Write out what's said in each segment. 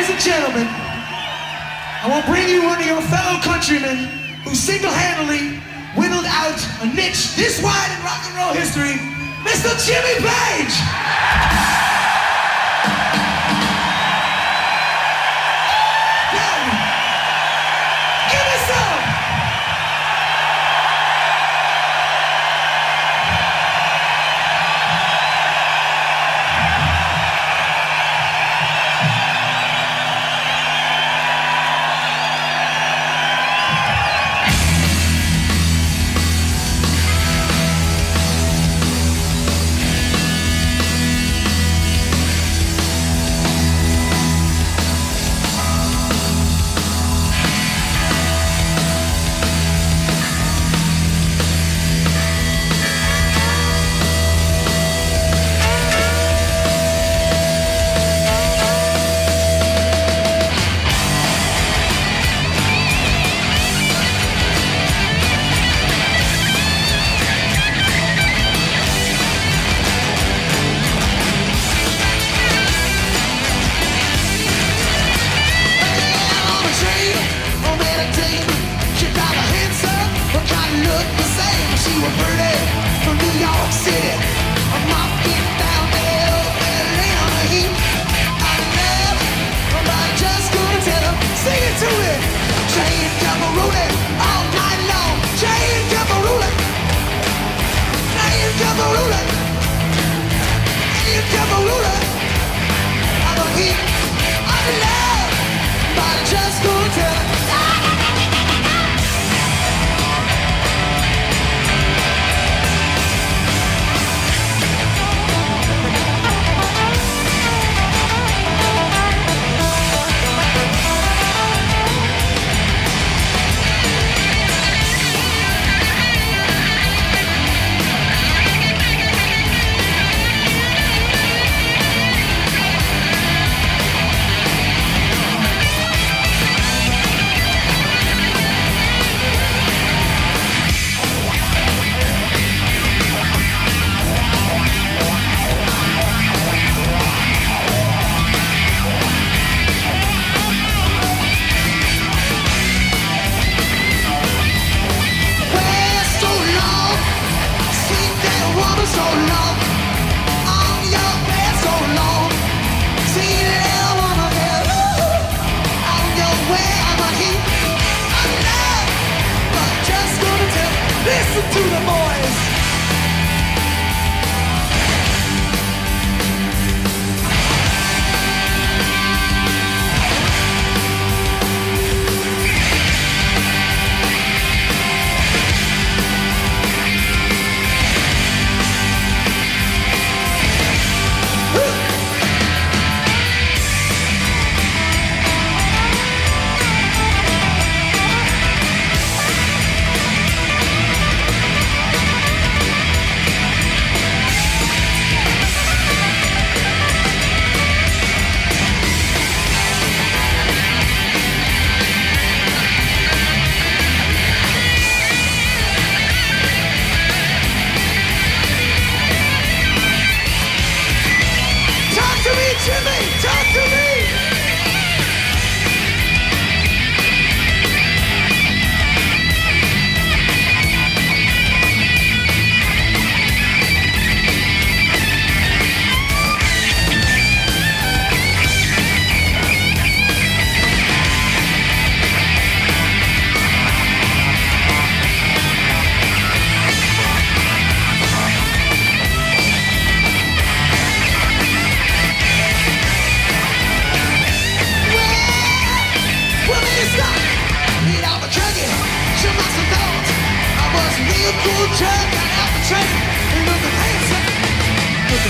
Ladies and gentlemen, I will bring you one of your fellow countrymen who single-handedly whittled out a niche this wide in rock and roll history, Mr. Jimmy Page! Give me some!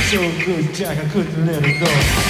So good, Jack, I couldn't let it go.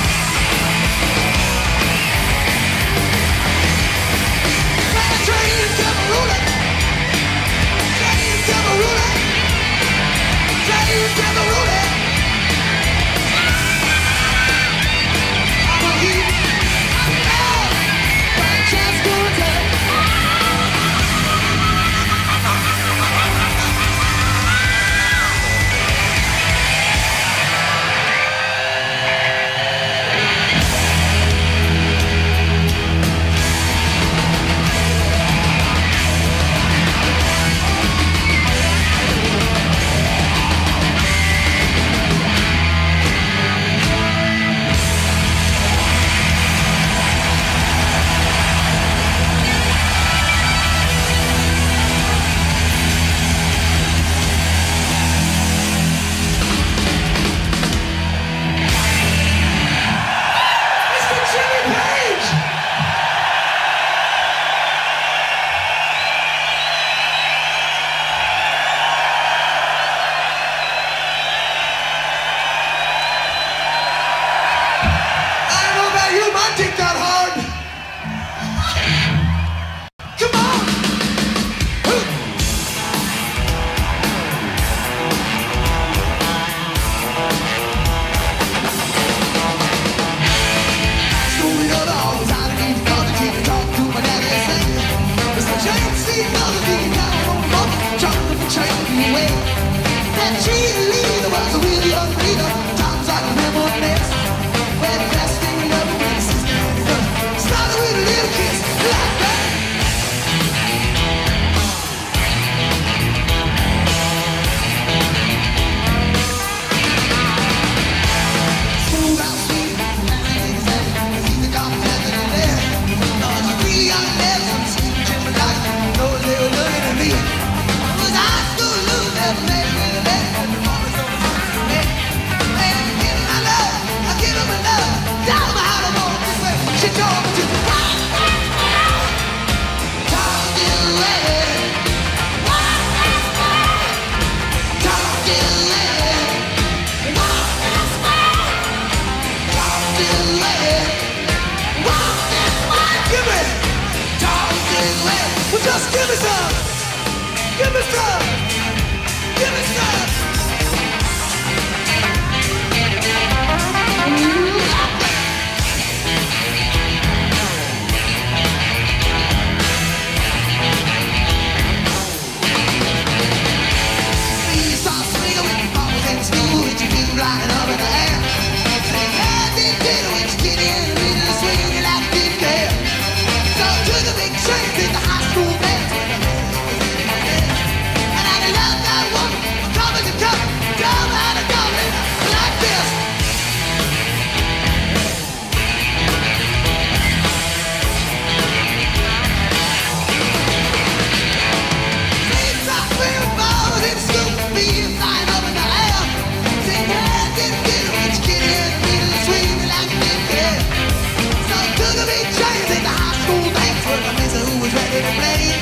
She told me to walk this world. Don't do it. Walk this world. Don't do it. Walk this world. Don't do it. Walk this world. Give me. Don't do it. Well, just give me some. Give me some. Give me some. Flying up in the air, saying, "Hey, did when you get in the middle of the swing, you like didn't care." So I took a big train to the high school dance, and I love that woman, coming to come, dumb out of Dublin, like this. Same time we were both in school, being flying up in the air, saying, "Hey, did when you get in the middle of the swing, you like didn't care." So I took a big train to the high school dance, where the miss who was ready to play.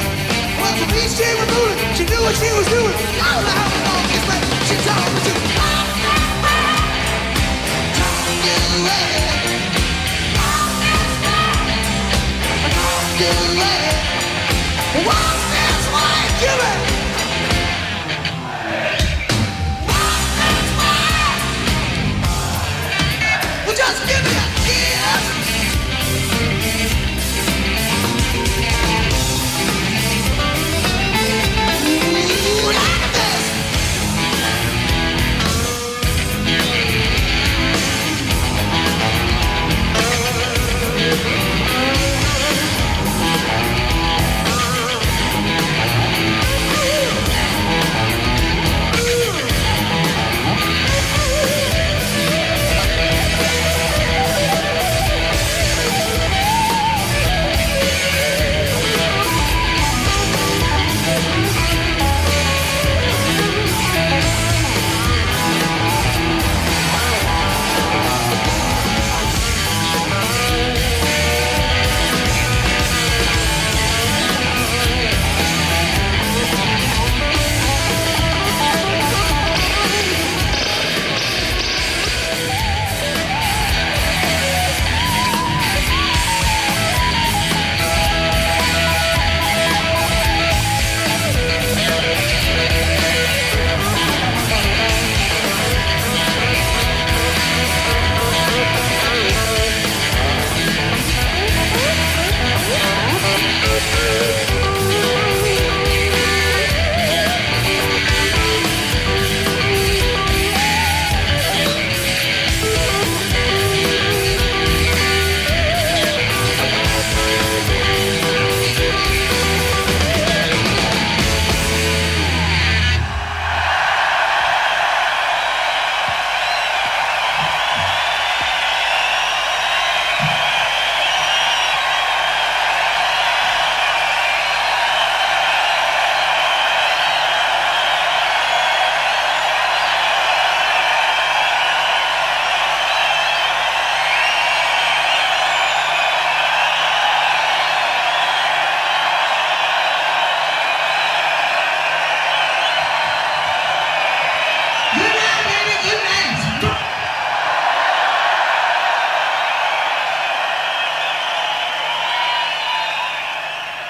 Well, the beach she was moving, she knew what she was doing. I don't know how long it's been. She told me to walk this world. Don't do it. Walk this world. Don't do it. Walk this way. Give it. Walk this way. Well, just give me a kiss. Ooh, like this.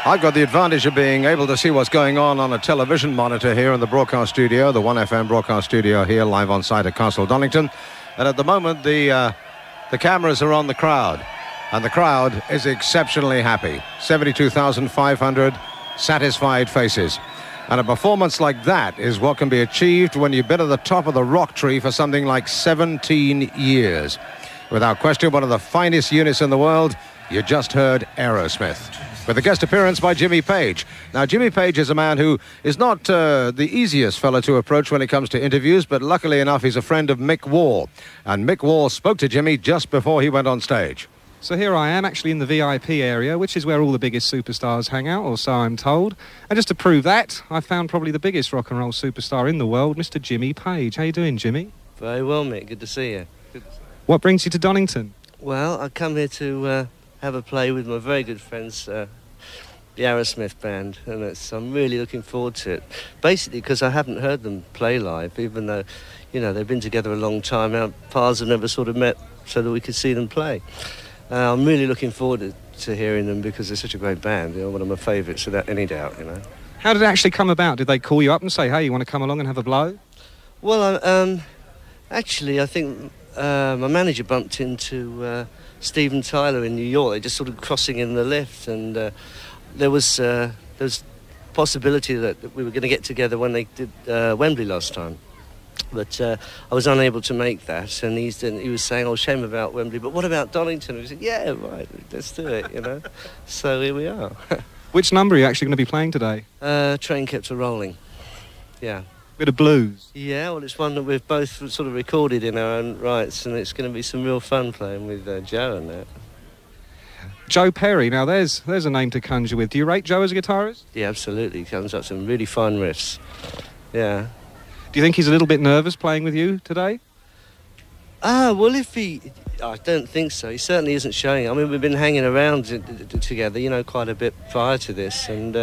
I've got the advantage of being able to see what's going on a television monitor here in the broadcast studio, the 1FM broadcast studio here live on site at Castle Donington. And at the moment, the cameras are on the crowd, and the crowd is exceptionally happy. 72,500 satisfied faces. And a performance like that is what can be achieved when you've been at the top of the rock tree for something like 17 years. Without question, one of the finest units in the world. You just heard AEROSMITH, with a guest appearance by Jimmy Page. Now, Jimmy Page is a man who is not the easiest fellow to approach when it comes to interviews, but luckily enough, he's a friend of Mick Wall. And Mick Wall spoke to Jimmy just before he went on stage. So here I am, actually in the VIP area, which is where all the biggest superstars hang out, or so I'm told. And just to prove that, I found probably the biggest rock and roll superstar in the world, Mr. Jimmy Page. How you doing, Jimmy? Very well, Mick. Good to see you. What brings you to Donington? Well, I come here to have a play with my very good friends, the AEROSMITH band, and I'm really looking forward to it. Basically, because I haven't heard them play live, even though, you know, they've been together a long time. Our paths have never sort of met so that we could see them play. I'm really looking forward to hearing them because they're such a great band. You know, one of my favourites, without any doubt. You know. How did it actually come about? Did they call you up and say, "Hey, you want to come along and have a blow"? Well, actually, I think my manager bumped into Steven Tyler in New York. They just sort of crossing in the lift, and there was possibility that we were going to get together when they did Wembley last time. But I was unable to make that, and he was saying, "Oh, shame about Wembley, but what about Donington?" And we said, "Yeah, right, let's do it," you know. So here we are. Which number are you actually going to be playing today? Train Kept A-Rolling. Yeah. Bit of blues. Yeah, well, it's one that we've both sort of recorded in our own rights, and it's going to be some real fun playing with Joe and that. Joe Perry, now there's a name to conjure with. Do you rate Joe as a guitarist? Yeah, absolutely. He comes up with some really fine riffs. Yeah. Do you think he's a little bit nervous playing with you today? Well, I don't think so. He certainly isn't showing. I mean, we've been hanging around together, you know, quite a bit prior to this, and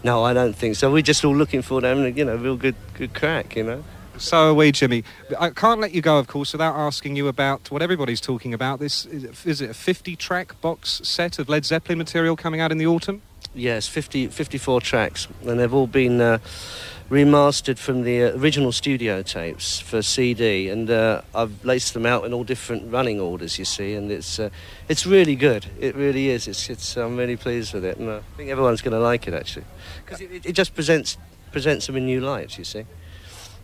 no, I don't think so. We're just all looking forward to having a, you know, real good crack, you know. So are we, Jimmy. I can't let you go, of course, without asking you about what everybody's talking about. This is it a 50-track box set of Led Zeppelin material coming out in the autumn? Yes, 54 tracks, and they've all been remastered from the original studio tapes for CD, and I've laced them out in all different running orders, you see, and it's really good. It really is. I'm really pleased with it, and I think everyone's going to like it, actually, because it just presents them in new lights, you see.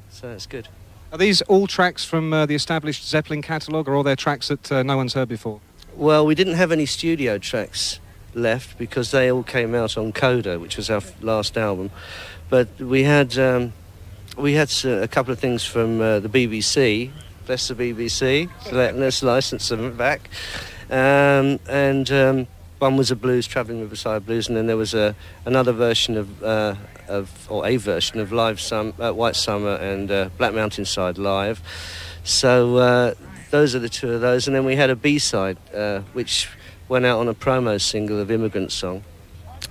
So it's good. Are these all tracks from the established Zeppelin catalogue, or all their tracks that no one's heard before? Well, we didn't have any studio tracks left because they all came out on Coda, which was our last album. But we had a couple of things from the BBC. Bless the BBC for letting us license them back. And one was a blues, Travelling Riverside Blues, and then there was another version of Live White Summer and Black Mountainside Live. So those are the two of those, and then we had a B-side which went out on a promo single of Immigrant Song,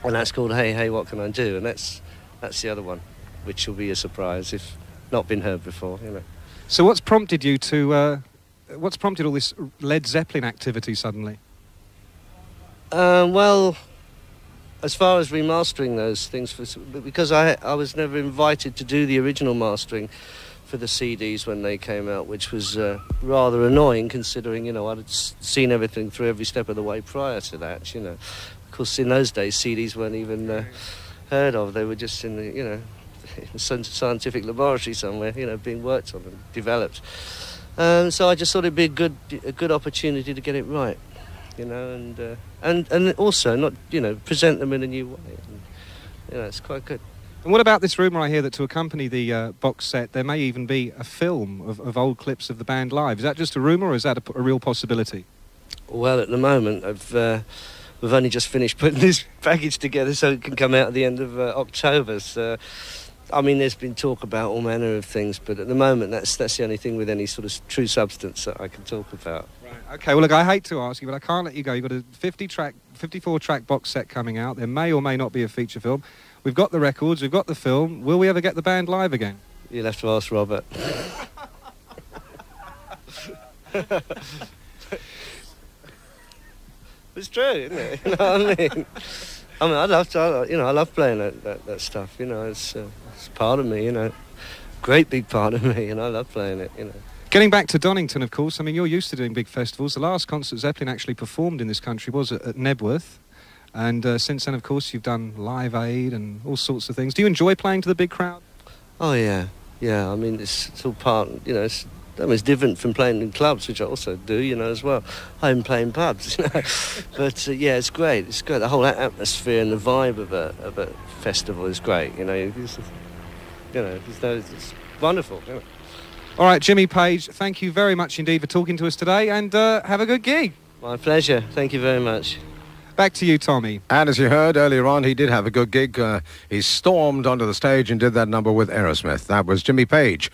and that's called Hey Hey What Can I Do, and that's the other one, which will be a surprise if not been heard before, you know. So what's prompted you to what's prompted all this Led Zeppelin activity suddenly? Well, as far as remastering those things, because I was never invited to do the original mastering for the CDs when they came out, which was rather annoying considering, you know, I'd seen everything through every step of the way prior to that, you know. Of course, in those days, CDs weren't even heard of. They were just in the, you know, in some scientific laboratory somewhere, you know, being worked on and developed. So I just thought it'd be a good opportunity to get it right, you know, and also not, you know, present them in a new way. And, you know, it's quite good. And what about this rumour I hear that to accompany the box set there may even be a film of old clips of the band live? Is that just a rumour, or is that a real possibility? Well, at the moment, we've only just finished putting this package together so it can come out at the end of October. So, I mean, there's been talk about all manner of things, but at the moment that's the only thing with any sort of true substance that I can talk about. Right. Okay, well, look, I hate to ask you, but I can't let you go. You've got a 54-track box set coming out. There may or may not be a feature film. We've got the records, we've got the film. Will we ever get the band live again? You'll have to ask Robert. It's true, isn't it? You know what I mean? I love playing that stuff. You know, it's part of me. You know, great big part of me, and I love playing it. You know. Getting back to Donington, of course. I mean, you're used to doing big festivals. The last concert Zeppelin actually performed in this country was at Nebworth, and since then, of course, you've done Live Aid and all sorts of things. Do you enjoy playing to the big crowd? Oh yeah. I mean, it's all part. You know, it's different from playing in clubs, which I also do, you know, as well. I'm playing pubs, you know. But yeah, it's great. It's great. The whole atmosphere and the vibe of a festival is great. You know, it's wonderful. You know. All right, Jimmy Page, thank you very much indeed for talking to us today, and have a good gig. My pleasure. Thank you very much. Back to you, Tommy. And as you heard earlier on, he did have a good gig. He stormed onto the stage and did that number with AEROSMITH. That was Jimmy Page.